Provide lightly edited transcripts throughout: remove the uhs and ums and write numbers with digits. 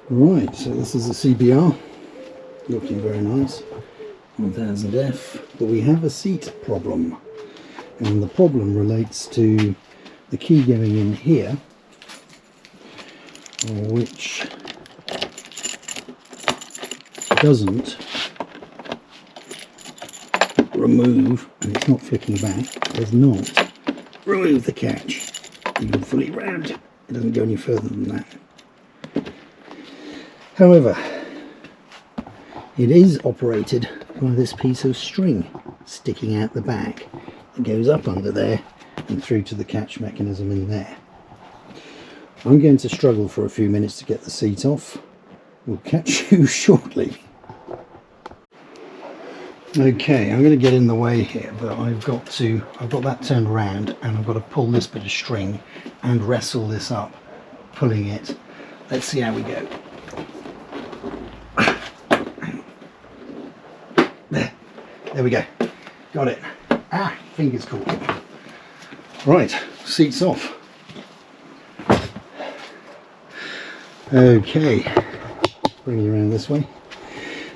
Right, so this is a CBR, looking very nice, 1000F, but we have a seat problem, and the problem relates to the key going in here, which doesn't remove, and it's not flicking back, does not remove the catch, even fully rammed. It doesn't go any further than that. However, it is operated by this piece of string sticking out the back. It goes up under there and through to the catch mechanism in there. I'm going to struggle for a few minutes to get the seat off. We'll catch you shortly. Okay, I'm going to get in the way here, but I've got that turned around, and I've got to pull this bit of string and wrestle this up, pulling it. Let's see how we go. There we go, got it. Fingers caught. Right, seats off. Okay, bring you around this way.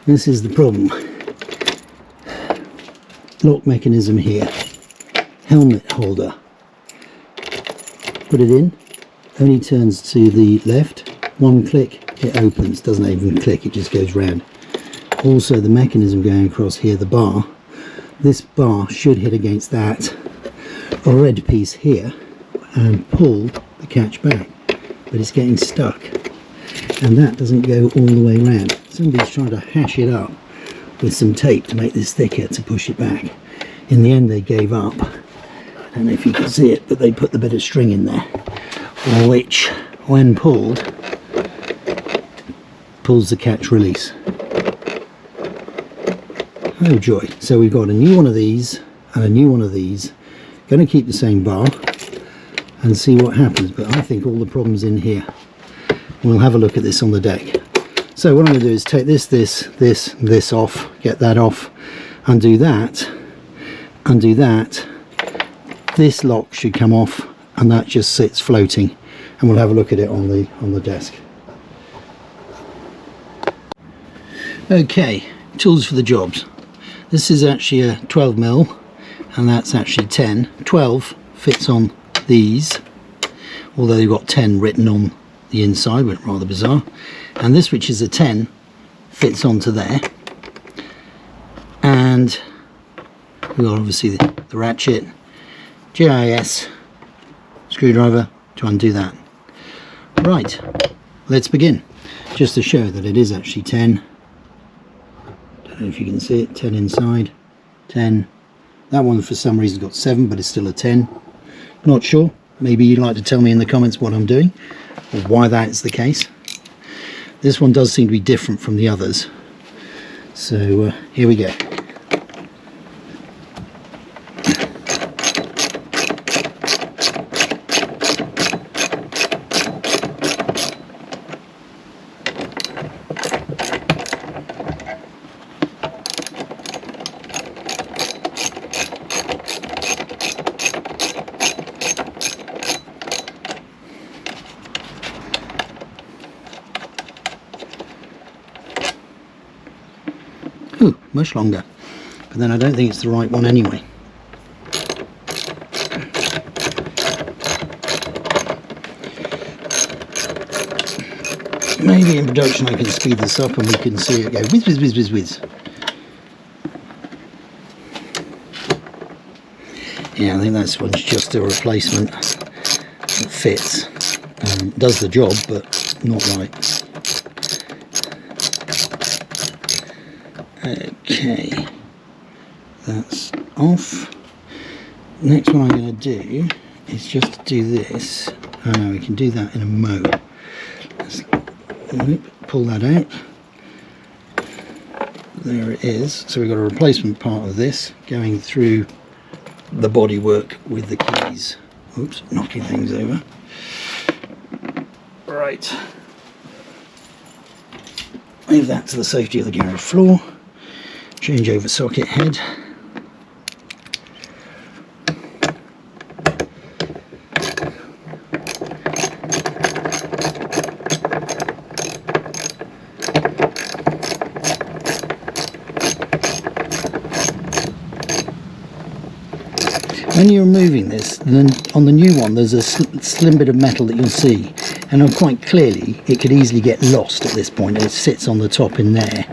This is the problem. Lock mechanism here, helmet holder. Put it in, only turns to the left. One click, it opens. Doesn't even click, it just goes round. Also the mechanism going across here, the bar, this bar should hit against that red piece here and pull the catch back, but it's getting stuck, and that doesn't go all the way around. Somebody's trying to hash it up with some tape to make this thicker to push it back. In the end they gave up. I don't know if you can see it, but they put the bit of string in there, which when pulled pulls the catch release. Oh joy. So we've got a new one of these and a new one of these. Going to keep the same bar and see what happens, but I think all the problem's in here. We'll have a look at this on the deck. So what I'm going to do is take this off, get that off, undo that, undo that. This lock should come off, and that just sits floating, and we'll have a look at it on the desk. Okay, tools for the jobs. This is actually a 12mm, and that's actually 10. 12 fits on these, although you've got 10 written on the inside, but rather bizarre. And this, which is a 10, fits onto there. And we've got obviously the ratchet, GIS screwdriver to undo that. Right, let's begin. Just to show that it is actually 10. Don't know if you can see it, 10 inside, 10. That one for some reason got 7, but it's still a 10. Not sure. Maybe you'd like to tell me in the comments what I'm doing, or why that's the case. This one does seem to be different from the others. So here we go. Ooh, much longer, but then I don't think it's the right one anyway. Maybe in production I can speed this up and we can see it go whiz, whiz, whiz, whiz, whiz. Yeah, I think this one's just a replacement that fits. Does the job, but not right. Okay, that's off. Next one I'm going to do is just to do this. Oh no, we can do that in a mode. Let's pull that out. There it is. So we've got a replacement part of this going through the bodywork with the keys. Oops, knocking things over. Right. Move that to the safety of the garage floor. Change over socket head. When you're removing this, then on the new one there's a slim bit of metal that you'll see, and quite clearly it could easily get lost at this point. It sits on the top in there.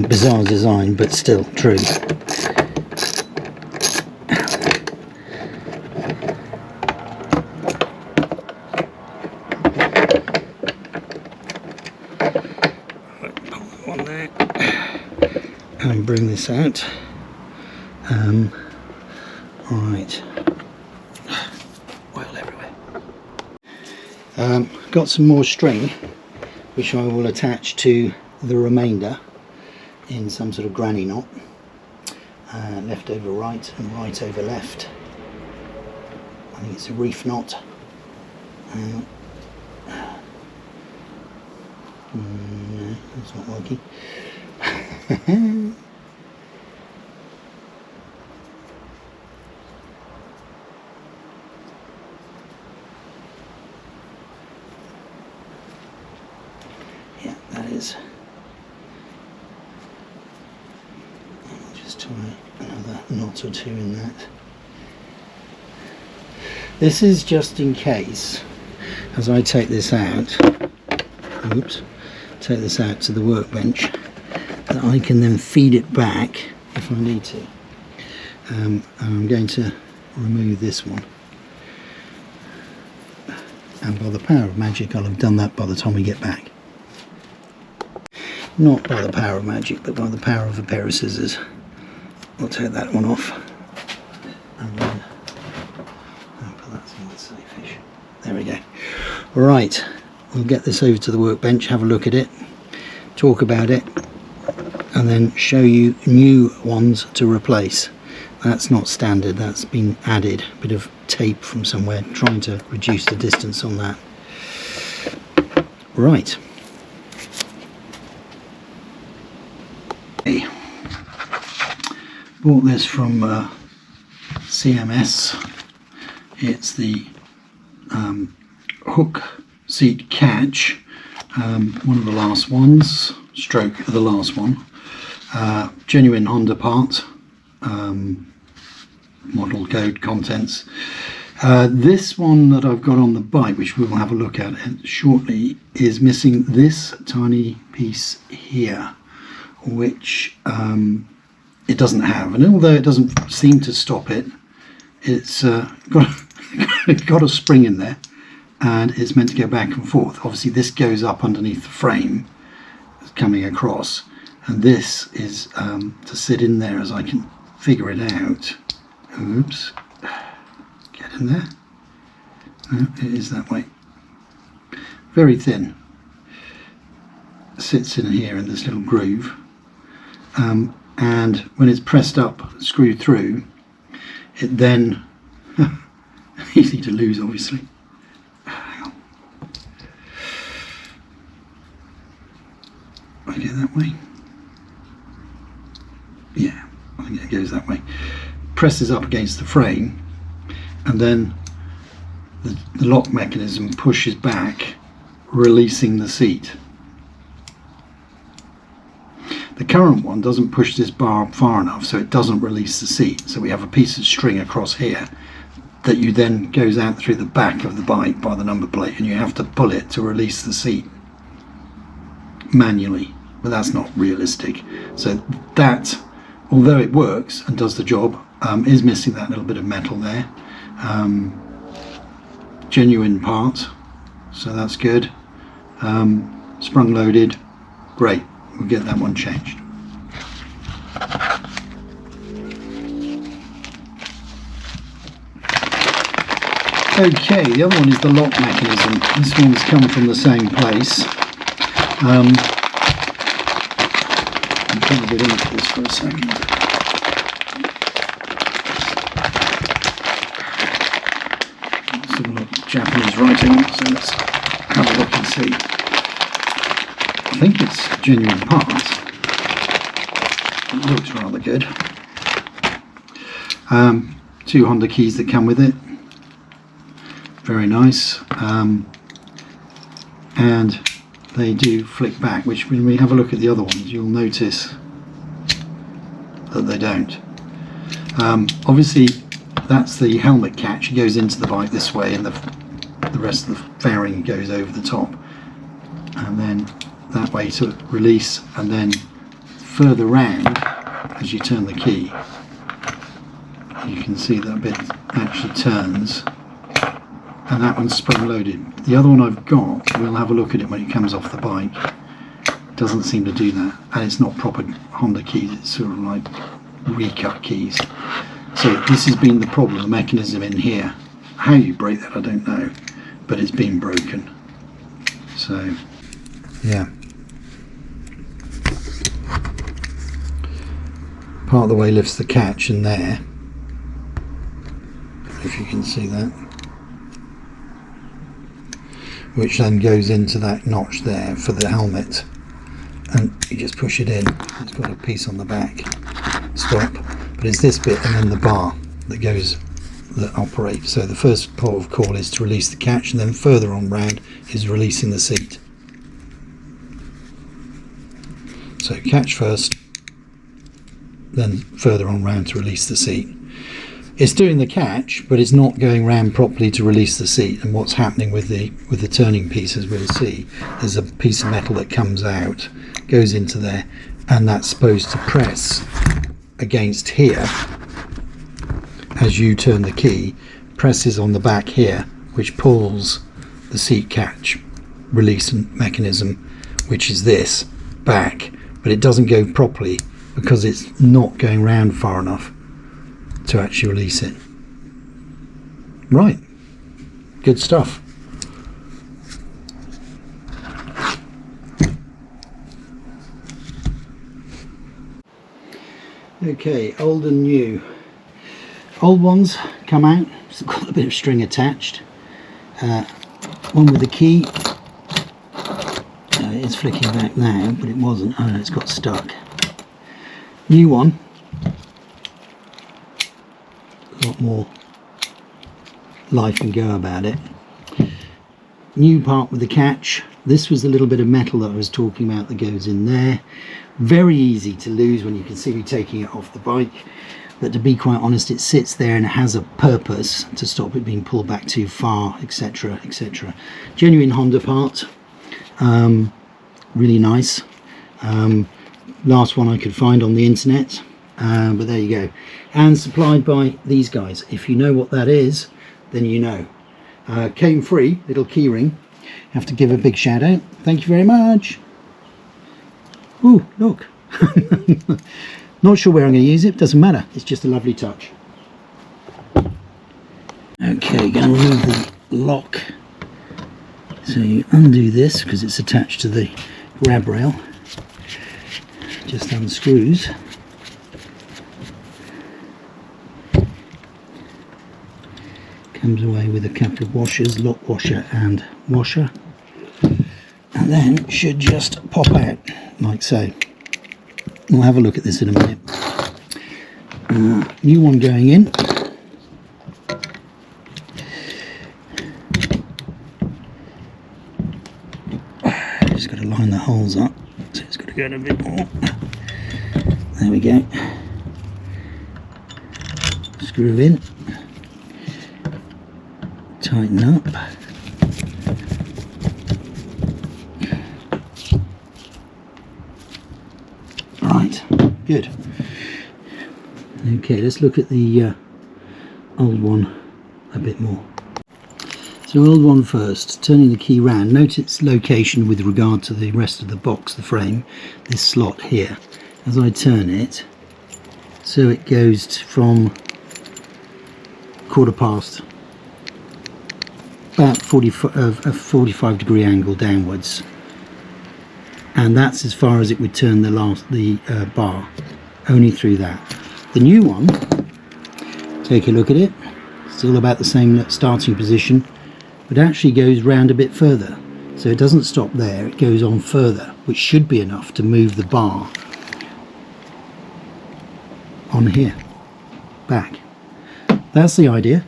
Bizarre design, but still true. Put one there and bring this out. Right, oil everywhere. Got some more string which I will attach to the remainder in some sort of granny knot. Left over right and right over left. I think it's a reef knot. No, it's not working. Yeah, that is. I'll just tie another knot or two in that. This is just in case, as I take this out, oops, take this out to the workbench, that I can then feed it back if I need to. And I'm going to remove this one. And by the power of magic, I'll have done that by the time we get back. Not by the power of magic, but by the power of a pair of scissors. I'll take that one off. And then I'll put that somewhere safe-ish. There we go. Right, we'll get this over to the workbench, have a look at it, talk about it, and then show you new ones to replace. That's not standard, that's been added. A bit of tape from somewhere, trying to reduce the distance on that. Right. Bought this from CMS. It's the hook seat catch, one of the last ones, stroke the last one. Genuine Honda part, model code contents. This one that I've got on the bike, which we will have a look at shortly, is missing this tiny piece here, which it doesn't have, and although it doesn't seem to stop it, it's got a spring in there, and it's meant to go back and forth. Obviously this goes up underneath the frame coming across, and this is to sit in there as I can figure it out. Oops, get in there. No, it is that way. Very thin. Sits in here in this little groove. And when it's pressed up, screwed through, it then, easy to lose obviously. Hang on. I go that way? Yeah, I think it goes that way. Presses up against the frame, and then the lock mechanism pushes back, releasing the seat. The current one doesn't push this bar up far enough, so it doesn't release the seat. So we have a piece of string across here that you then goes out through the back of the bike by the number plate, and you have to pull it to release the seat. manually, but that's not realistic. So that, although it works and does the job, is missing that little bit of metal there. Genuine part, so that's good. Sprung loaded, great, we'll get that one changed. Okay, the other one is the lock mechanism. This one's come from the same place. I'm trying to get into this for a second. Some Japanese writing, so let's have a look and see. I think it's genuine parts. It looks rather good. 2 Honda keys that come with it. Very nice. And they do flick back, which when we have a look at the other ones, you'll notice that they don't. Obviously, that's the helmet catch. It goes into the bike this way, and the rest of the fairing goes over the top, and then that way to release, and then further round as you turn the key, you can see that bit actually turns, and that one's sprung loaded. The other one I've got, we'll have a look at it when it comes off the bike, doesn't seem to do that, and it's not proper Honda keys, it's sort of like recut keys. So this has been the problem, the mechanism in here. How you break that I don't know, but it's been broken. So yeah, part of the way lifts the catch in there, if you can see that, which then goes into that notch there for the helmet, and you just push it in. It's got a piece on the back, stop, but it's this bit and then the bar that goes, that operates. So the first port of call is to release the catch, and then further on round is releasing the seat. So catch first, then further on round to release the seat. It's doing the catch, but it's not going round properly to release the seat. And what's happening with the turning piece, as we'll see, there's a piece of metal that comes out, goes into there, and that's supposed to press against here as you turn the key, presses on the back here, which pulls the seat catch release mechanism, which is this, back, but it doesn't go properly because it's not going round far enough to actually release it. Right, good stuff. Okay, old and new. Old ones come out, it's got a bit of string attached. One with the key, it's flicking back now, but it wasn't. Oh no, it's got stuck. New one, a lot more life and go about it. New part with the catch. This was the little bit of metal that I was talking about that goes in there. Very easy to lose when you can see me taking it off the bike, but to be quite honest, it sits there and it has a purpose to stop it being pulled back too far, etc, etc. Genuine Honda part, really nice. Last one I could find on the internet, but there you go, and supplied by these guys. If you know what that is, then you know. Came free, little key ring. Have to give a big shout out, thank you very much. Ooh, look. Not sure where I'm going to use it, doesn't matter, it's just a lovely touch. Okay, going to remove the lock. So you undo this because it's attached to the grab rail, just unscrews. Comes away with a couple of washers, lock washer and washer, and then should just pop out like so. We'll have a look at this in a minute. New one going in. Just got to line the holes up, so it's got to go in a bit more. There we go. Screw in. Tighten up. Good. Okay, let's look at the old one a bit more. So old one first, turning the key round, note its location with regard to the rest of the box, the frame, this slot here. As I turn it, so it goes from 1/4 about a 45 degree angle downwards, and that's as far as it would turn the bar, only through that. The new one, take a look at it, still about the same starting position, but actually goes round a bit further, so it doesn't stop there, it goes on further, which should be enough to move the bar on here back. That's the idea.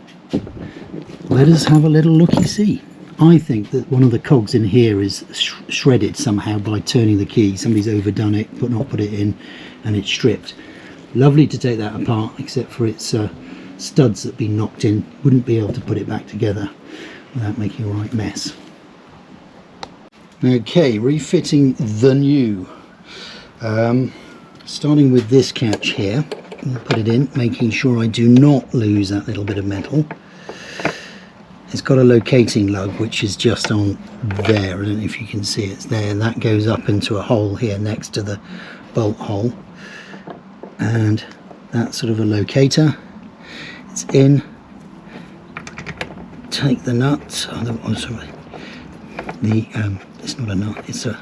Let us have a little looky-see. I think that one of the cogs in here is shredded somehow by turning the key. Somebody's overdone it, not put it in, and it's stripped. Lovely to take that apart, except for its studs that have been knocked in. Wouldn't be able to put it back together without making a right mess. Okay, refitting the new. Starting with this catch here, I'll put it in, making sure I do not lose that little bit of metal. It's got a locating lug which is just on there. I don't know if you can see it's there, and that goes up into a hole here next to the bolt hole, and that's sort of a locator. It's in. Take the nut. Oh, sorry. It's not a nut. It's a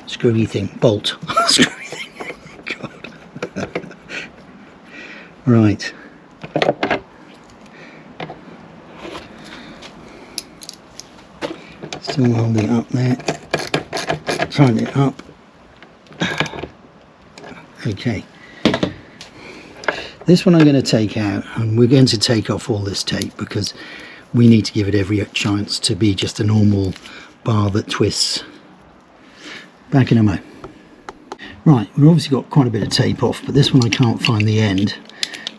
screwy thing. Bolt. Screwy thing. God. Right. Still holding it up there. Tighten it up. Okay. This one I'm going to take out, and we're going to take off all this tape because we need to give it every chance to be just a normal bar that twists. Back in a mo. Right, we've obviously got quite a bit of tape off, but this one I can't find the end,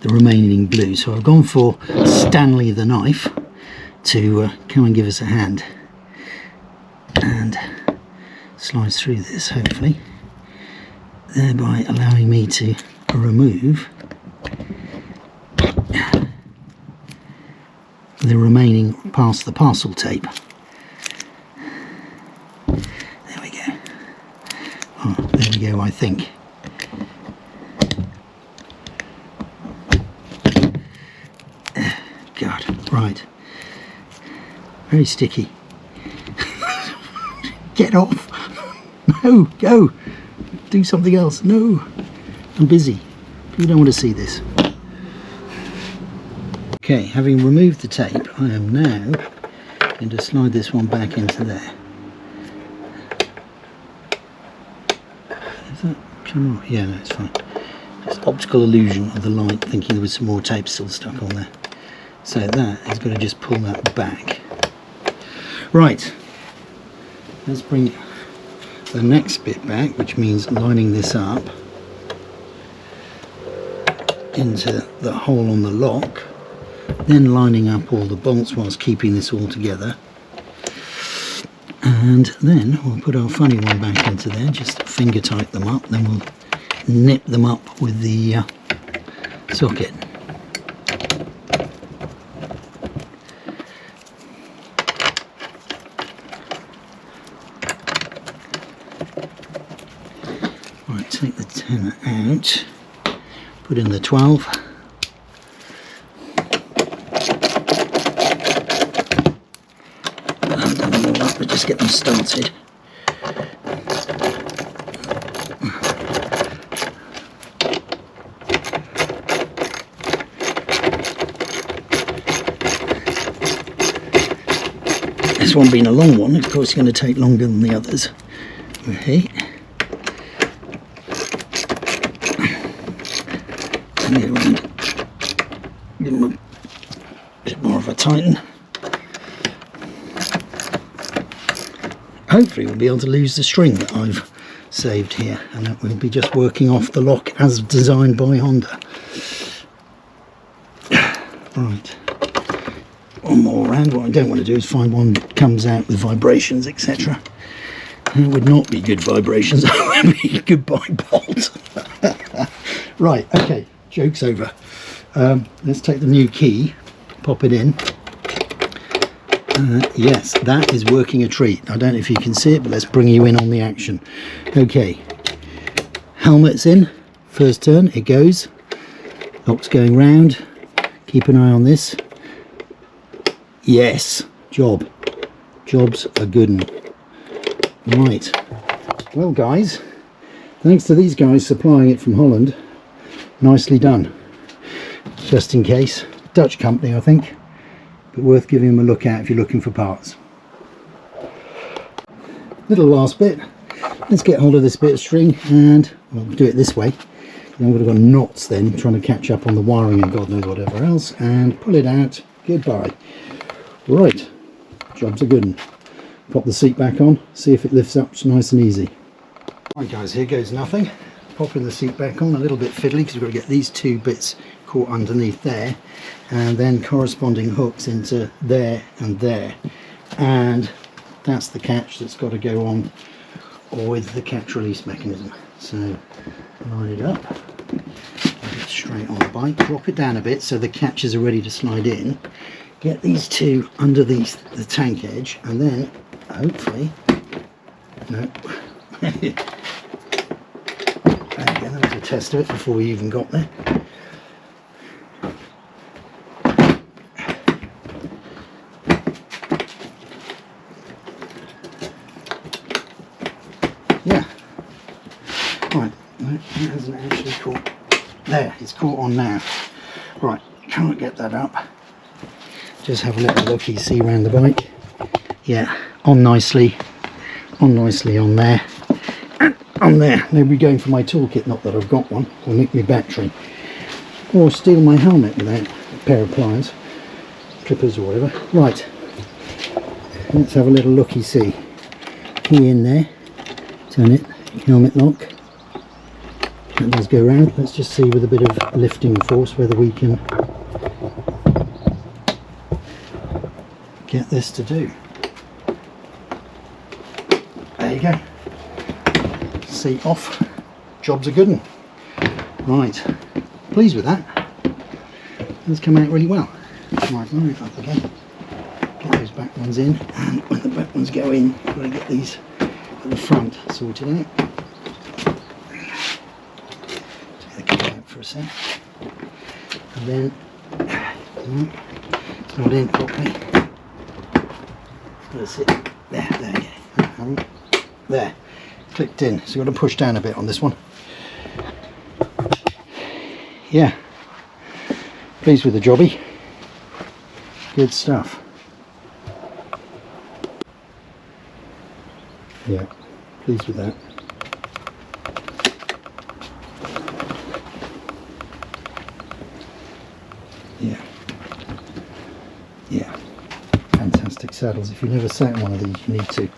the remaining glue, so I've gone for Stanley the knife to come and give us a hand, and slides through this hopefully, thereby allowing me to remove the remaining past the parcel tape. There we go. Oh, there we go, I think. God, right. Very sticky. Get off. No, go. Do something else. No, I'm busy. You don't want to see this. Okay, having removed the tape, I am now going to slide this one back into there. Is that come on? Yeah, no, it's fine. Just optical illusion of the light, thinking there was some more tape still stuck on there. So that is going to just pull that back. Right, let's bring the next bit back, which means lining this up into the hole on the lock, then lining up all the bolts whilst keeping this all together, and then we'll put our funny one back into there, just finger tight them up, then we'll nip them up with the socket. Right, take the 10 out, put in the 12. But just get them started. This one being a long one, of course, it's going to take longer than the others. Okay. Give them a bit more of a tighten. Hopefully we'll be able to lose the string that I've saved here, and that we'll be just working off the lock as designed by Honda. Right, one more round. What I don't want to do is find one that comes out with vibrations, etc. It would not be good vibrations. It would be goodbye bolt. Right, okay, joke's over. Let's take the new key, pop it in. Yes, that is working a treat. I don't know if you can see it, but let's bring you in on the action. Okay, helmet's in, first turn, it goes. Lock's going round. Keep an eye on this. Yes, job's a good one. Right, well guys, thanks to these guys supplying it from Holland, nicely done. Just in case, Dutch company I think, but worth giving them a look at if you're looking for parts. Little last bit, let's get hold of this bit of string and we'll do it this way. Then we've got knots then, trying to catch up on the wiring and God knows whatever else, and pull it out, goodbye. Right, job's a good one. Pop the seat back on, see if it lifts up nice and easy. Right guys, here goes nothing. Popping the seat back on, a little bit fiddly because we've got to get these two bits caught underneath there, and then corresponding hooks into there and there. And that's the catch that's got to go on with the catch release mechanism. So line it up, get it straight on the bike, drop it down a bit so the catches are ready to slide in. Get these two under the tank edge, and then hopefully, no, there you go, that was a test of it before we even got there. Yeah, right, no, it hasn't actually caught, there, it's caught on now. Right, can't get that up. Just have a little looky see around the bike. Yeah, on nicely on there, and on there. Maybe going for my toolkit, not that I've got one, or nick my battery, or steal my helmet without a pair of pliers, clippers or whatever. Right, let's have a little looky see. Key in there, turn it, helmet lock. That does go round. Let's just see with a bit of lifting force whether we can get this to do. There you go. Seat off. Job's a good one. Right. Pleased with that. It's come out really well. Right, move it up again. Get those back ones in, and when the back ones go in, we've got to get these at the front sorted out. Take the key out for a sec. And then it's not in properly. That's it. There you go. There. Clicked in. So you've got to push down a bit on this one. Yeah. Pleased with the jobby. Good stuff. Yeah. Pleased with that. Yeah. Yeah. Fantastic saddles. If you've never sat in one of these, you need to.